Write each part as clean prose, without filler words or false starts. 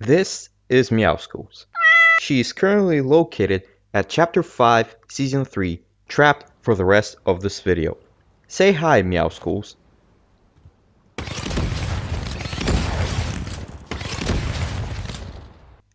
This is Meowscles. She is currently located at Chapter 5, Season 3, trapped for the rest of this video. Say hi, Meowscles.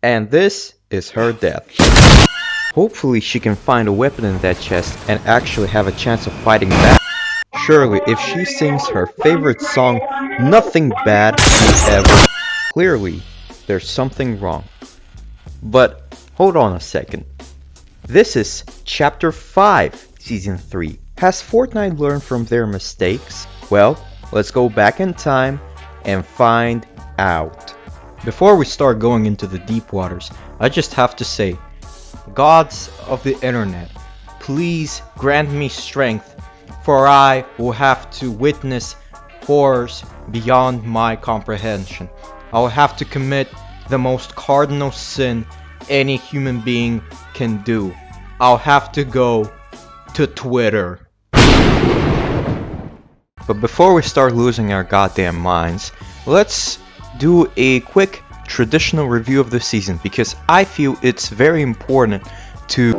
And this is her death. Hopefully she can find a weapon in that chest and actually have a chance of fighting back. Surely if she sings her favorite song, nothing bad will ever. Clearly, there's something wrong. But hold on a second. This is Chapter 5, Season 3. Has Fortnite learned from their mistakes? Well, let's go back in time and find out. Before we start going into the deep waters, I just have to say, gods of the internet, please grant me strength, for I will have to witness horrors beyond my comprehension. I will have to commit the most cardinal sin any human being can do. I'll have to go to Twitter. But before we start losing our goddamn minds, let's do a quick traditional review of the season, because I feel it's very important to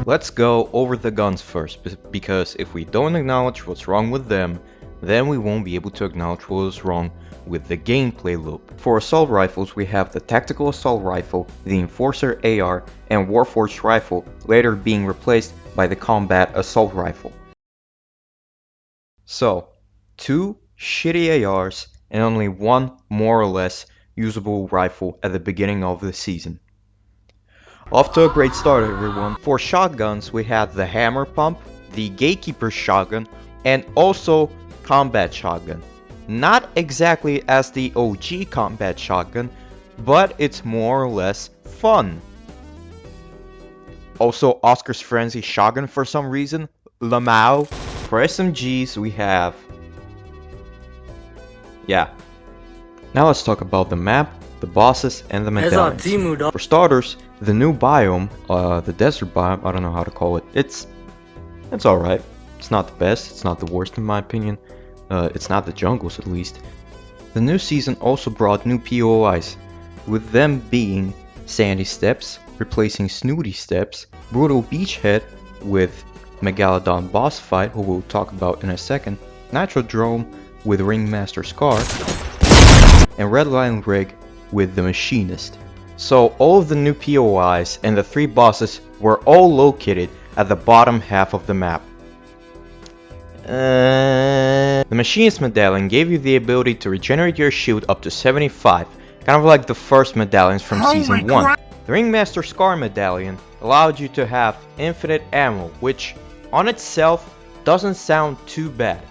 let's go over the guns first, because if we don't acknowledge what's wrong with them, then we won't be able to acknowledge what is wrong with the gameplay loop. For assault rifles, we have the Tactical Assault Rifle, the Enforcer AR, and Warforged Rifle, later being replaced by the Combat Assault Rifle. So, 2 shitty ARs and only 1 more or less usable rifle at the beginning of the season. Off to a great start, everyone. For shotguns, we had the Hammer Pump, the Gatekeeper Shotgun, and also Combat Shotgun. Not exactly as the OG Combat Shotgun, but it's more or less fun. Also, Oscar's Frenzy Shotgun for some reason, Lamau. For SMGs, we have... yeah. Now let's talk about the map, the bosses, and the medallions. For starters, the new biome, the desert biome, I don't know how to call it. It's alright. It's not the best, it's not the worst in my opinion. It's not the jungles at least. The new season also brought new POIs, with them being Sandy Steps, replacing Snooty Steps, Brutal Beachhead with Megalodon boss fight, who we'll talk about in a second, Nitro Drone with Ringmaster Scar, and Red Line Rig with the Machinist. So all of the new POIs and the 3 bosses were all located at the bottom half of the map. The Machinist Medallion gave you the ability to regenerate your shield up to 75, kind of like the first medallions from Season 1. The Ringmaster Scar Medallion allowed you to have infinite ammo, which on itself doesn't sound too bad.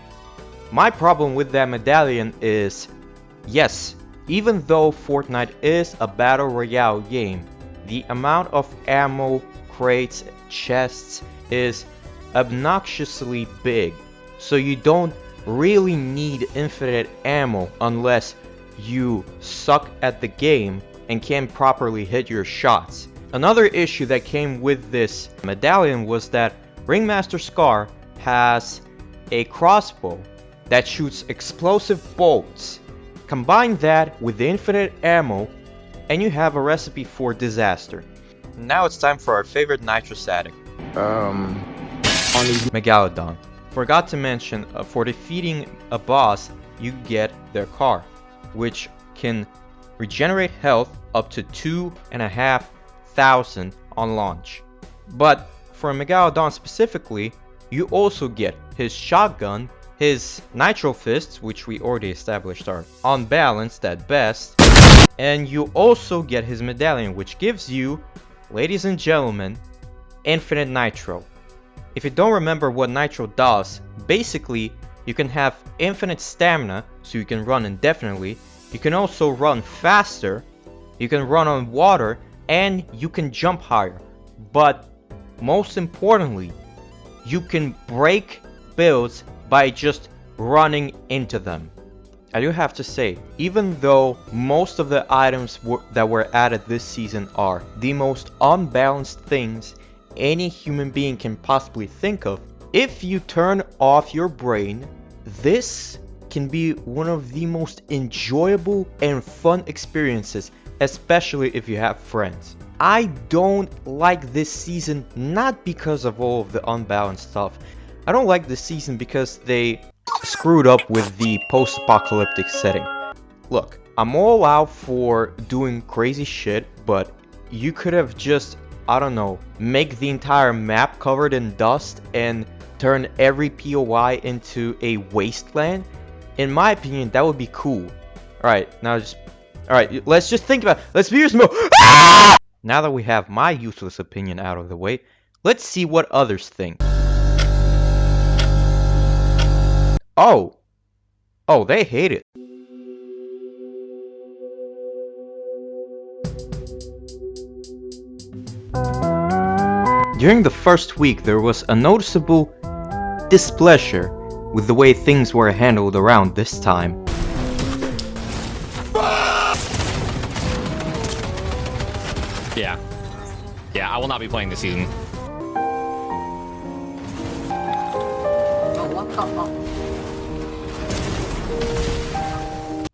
My problem with that medallion is, yes, even though Fortnite is a battle royale game, the amount of ammo, crates, chests is obnoxiously big. So you don't really need infinite ammo unless you suck at the game and can't properly hit your shots. Another issue that came with this medallion was that Ringmaster Scar has a crossbow that shoots explosive bolts. Combine that with the infinite ammo and you have a recipe for disaster. Now it's time for our favorite Nitro static. Megalodon. Forgot to mention, for defeating a boss, you get their car, which can regenerate health up to 2,500 on launch. But for Megalodon specifically, you also get his shotgun, his Nitro Fists, which we already established are unbalanced at best, and you also get his medallion, which gives you, ladies and gentlemen, infinite Nitro. If you don't remember what Nitro does, basically you can have infinite stamina, so you can run indefinitely, you can also run faster, you can run on water, and you can jump higher. But most importantly, you can break builds by just running into them. I do have to say, even though most of the items that were added this season are the most unbalanced things any human being can possibly think of, If you turn off your brain, this can be one of the most enjoyable and fun experiences, especially if you have friends. I don't like this season not because of all of the unbalanced stuff. I don't like this season because they screwed up with the post-apocalyptic setting. Look, I'm all out for doing crazy shit, but you could have just, I don't know, make the entire map covered in dust and turn every POI into a wasteland. In my opinion, that would be cool. Alright, let's just think about it. Let's be more. Ah! Now that we have my useless opinion out of the way, let's see what others think. Oh, they hate it. During the first week, there was a noticeable displeasure with the way things were handled around this time. Yeah, I will not be playing this season.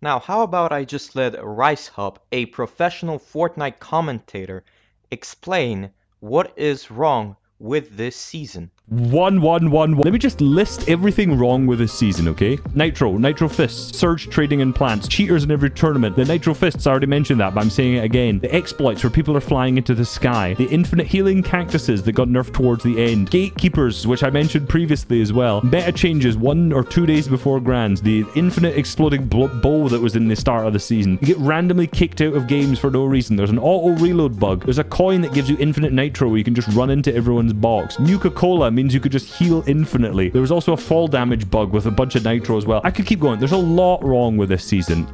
Now, how about I just let RiceHub, a professional Fortnite commentator, explain what is wrong with this season. 1, 1, 1, 1. Let me just list everything wrong with this season, okay? Nitro Fists, Surge Trading in Plants, cheaters in every tournament. The Nitro Fists, I already mentioned that, but I'm saying it again. The exploits where people are flying into the sky. The infinite healing cactuses that got nerfed towards the end. Gatekeepers, which I mentioned previously as well. Meta changes 1 or 2 days before Grands. The infinite exploding bow that was in the start of the season. You get randomly kicked out of games for no reason. There's an auto reload bug. There's a coin that gives you infinite nitro where you can just run into everyone's box. Nuka-Cola means you could just heal infinitely. There was also a fall damage bug with a bunch of nitro as well. I could keep going. There's a lot wrong with this season.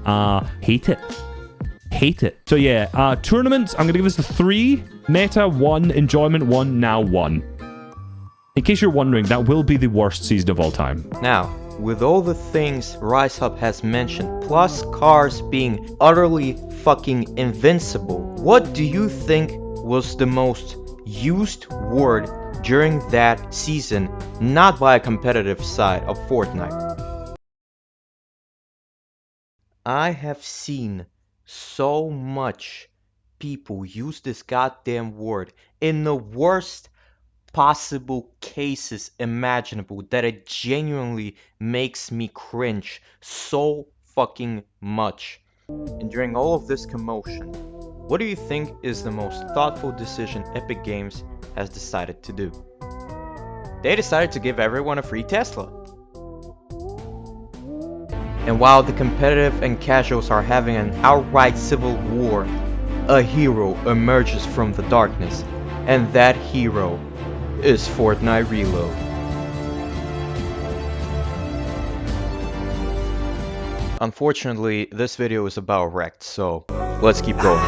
Hate it. Hate it. So yeah, tournaments, I'm going to give this a 3. Meta 1, enjoyment 1, now 1. In case you're wondering, that will be the worst season of all time. Now, with all the things RiceHub has mentioned, plus cars being utterly fucking invincible, what do you think was the most used word during that season, not by a competitive side of Fortnite? I have seen so much people use this goddamn word in the worst possible cases imaginable that it genuinely makes me cringe so fucking much. And during all of this commotion, what do you think is the most thoughtful decision Epic Games has decided to do? They decided to give everyone a free Tesla. And while the competitive and casuals are having an outright civil war, a hero emerges from the darkness, and that hero is Fortnite Reload. Unfortunately, this video is about Wrecked, so let's keep going.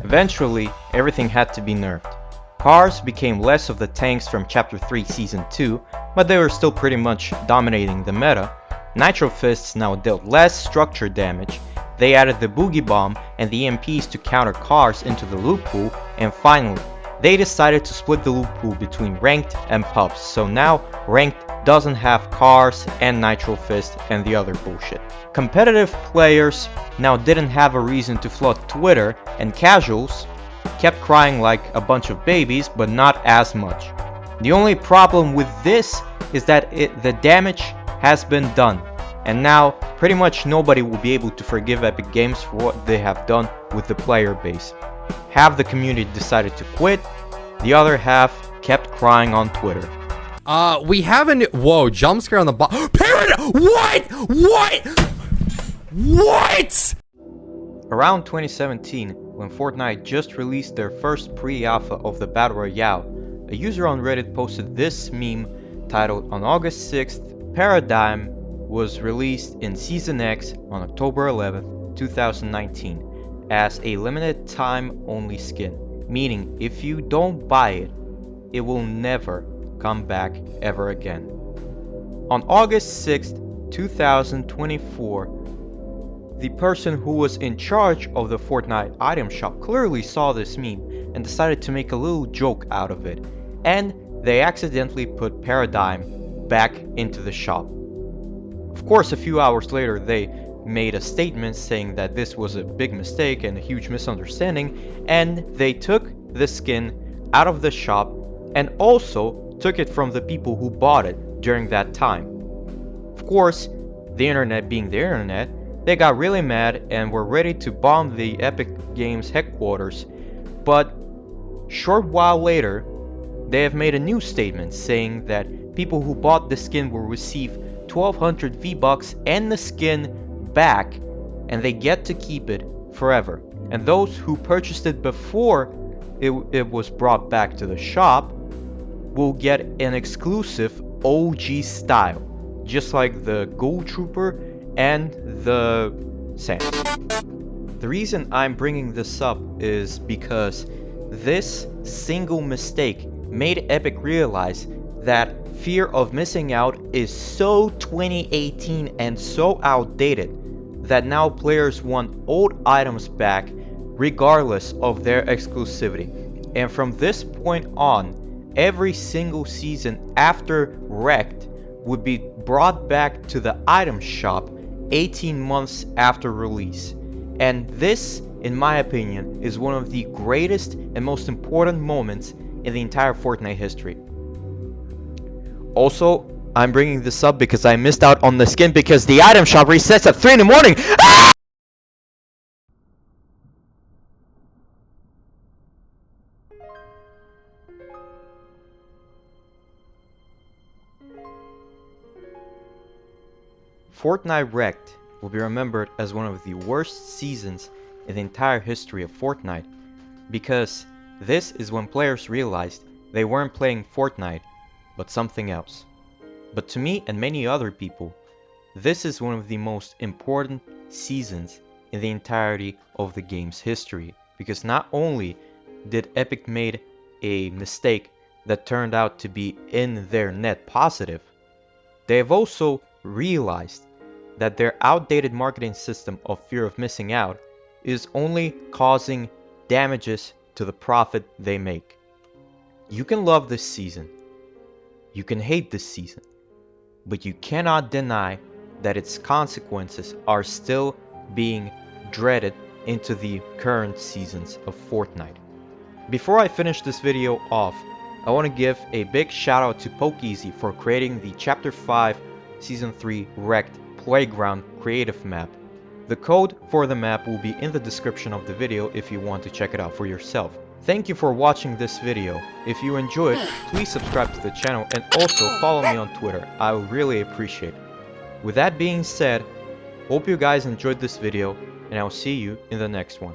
Eventually, everything had to be nerfed. Cars became less of the tanks from Chapter 3 Season 2, but they were still pretty much dominating the meta. Nitro Fists now dealt less structure damage. They added the Boogie Bomb and the EMPs to counter cars into the loot pool, and finally, they decided to split the loot pool between Ranked and Pubs, so now Ranked doesn't have cars and Nitro Fist and the other bullshit. Competitive players now didn't have a reason to flood Twitter, and casuals kept crying like a bunch of babies, but not as much. The only problem with this is that the damage has been done, and now pretty much nobody will be able to forgive Epic Games for what they have done with the player base. Half the community decided to quit, the other half kept crying on Twitter. We haven't. Whoa, jump scare on the Parrot! What? Around 2017, when Fortnite just released their first pre-alpha of the Battle Royale, a user on Reddit posted this meme titled, "On August 6th, Paradigm was released in Season X on October 11th, 2019 as a limited time only skin, meaning if you don't buy it, it will never come back ever again." On August 6th, 2024, the person who was in charge of the Fortnite item shop clearly saw this meme and decided to make a little joke out of it, and they accidentally put Paradigm back into the shop. Of course, a few hours later they made a statement saying that this was a big mistake and a huge misunderstanding, and they took the skin out of the shop and also took it from the people who bought it during that time. Of course, the internet being the internet, they got really mad and were ready to bomb the Epic Games headquarters, but short while later they have made a new statement saying that people who bought the skin will receive 1200 V-Bucks and the skin back, and they get to keep it forever. And those who purchased it before it was brought back to the shop will get an exclusive OG style, just like the Gold Trooper and the Sans. The reason I'm bringing this up is because this single mistake made Epic realize that fear of missing out is so 2018 and so outdated that now players want old items back regardless of their exclusivity. And from this point on, every single season after Wrecked would be brought back to the item shop 18 months after release. And this, in my opinion, is one of the greatest and most important moments in the entire Fortnite history. Also, I'm bringing this up because I missed out on the skin because the item shop resets at 3 in the morning. Ah! Fortnite Wrecked will be remembered as one of the worst seasons in the entire history of Fortnite, because this is when players realized they weren't playing Fortnite, but something else. But to me and many other people, this is one of the most important seasons in the entirety of the game's history, because not only did Epic made a mistake that turned out to be in their net positive, they have also realized that their outdated marketing system of fear of missing out is only causing damages to the profit they make. You can love this season, you can hate this season, but you cannot deny that its consequences are still being dreaded into the current seasons of Fortnite. Before I finish this video off, I want to give a big shout out to Pokeasy for creating the Chapter 5 Season 3 Wrecked Playground creative map. The code for the map will be in the description of the video if you want to check it out for yourself. Thank you for watching this video. If you enjoyed, please subscribe to the channel and also follow me on Twitter. I would really appreciate it. With that being said, hope you guys enjoyed this video, and I'll see you in the next one.